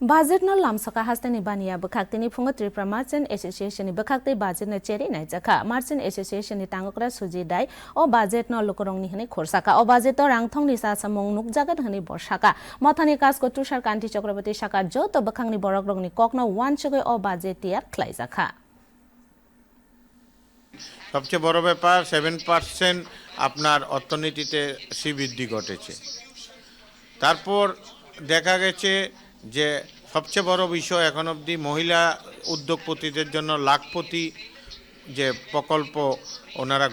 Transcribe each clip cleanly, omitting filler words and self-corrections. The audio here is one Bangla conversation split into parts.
Budget no lam saka hastani bania bakaktini phunga Tripura Merchant Association ni bakakte budget na cheri nai jaka Merchant Association ni tangokra suji dai o budget no lokorong ni hne khorsaka o budget to rangthong ni sa samong nuk jaga dhani borsaka mathani kas ko tushar kanti chakraborty saka jo to bakhang ni borok rong ni kokno wan chogoi o budget tiar khlai jaka সবচেয়ে বড় ব্যাপার 7% আপনার অর্থনীতিতে বৃদ্ধি ঘটেছে। তারপর দেখা গেছে যে সবচেয়ে বড় বিষয় এখন অবধি মহিলা উদ্যোগপতিদের জন্য লাখপতি যে প্রকল্প ওনারা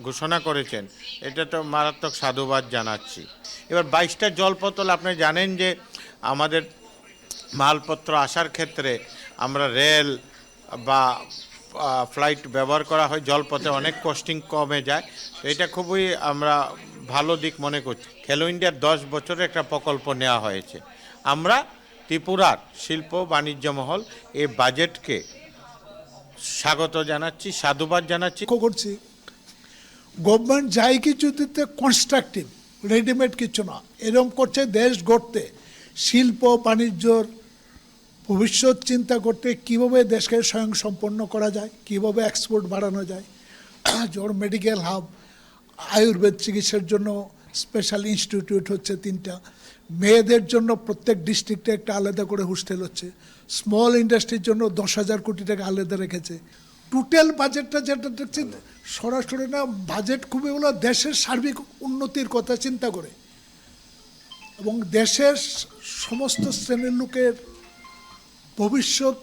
ঘোষণা করেছেন, এটা তো মারাত্মক সাধুবাদ জানাচ্ছি। এবার 22টা জলপথল আপনি জানেন যে আমাদের মালপত্র আসার ক্ষেত্রে আমরা রেল বা ফ্লাইট ব্যবহার করা হয়, জলপথে অনেক কস্টিং কমে যায়। তো এটা খুবই আমরা ভালো দিক মনে করছি। খেলো ইন্ডিয়ার 10 বছরের একটা প্রকল্প নেওয়া হয়েছে। আমরা ত্রিপুরার শিল্প বাণিজ্য মহল এই বাজেটকে স্বাগত জানাচ্ছি, সাধুবাদ জানাচ্ছি। করছি গভর্নমেন্ট যাই কিছু দিতে কনস্ট্রাকটিভ, রেডিমেড কিছু না, এরকম করছে দেশ গড়তে, শিল্প বাণিজ্যর ভবিষ্যৎ চিন্তা করতে, কীভাবে দেশকে স্বয়ংসম্পন্ন করা যায়, কীভাবে এক্সপোর্ট বাড়ানো যায়, যেমন মেডিকেল হাব, আয়ুর্বেদ চিকিৎসার জন্য স্পেশাল ইনস্টিটিউট হচ্ছে 3টা, মেয়েদের জন্য প্রত্যেক ডিস্ট্রিক্টে একটা আলাদা করে হোস্টেল হচ্ছে, স্মল ইন্ডাস্ট্রির জন্য 10,000 কোটি টাকা আলাদা রেখেছে। টোটাল বাজেটটা যেটা দেখছি সরাসরি না, বাজেট খুবই হলো দেশের সার্বিক উন্নতির কথা চিন্তা করে এবং দেশের সমস্ত শ্রেণীর লোকের ভবিষ্যৎ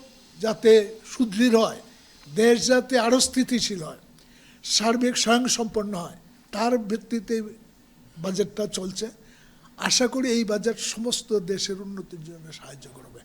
যাতে সুদৃঢ় হয়, দেশ যাতে আরও স্থিতিশীল হয়, সার্বিক স্বয়ংসম্পন্ন হয়, তার ভিত্তিতে বাজেটটা চলছে। আশা করি এই বাজেট সমস্ত দেশের উন্নতির জন্য সাহায্য করবে।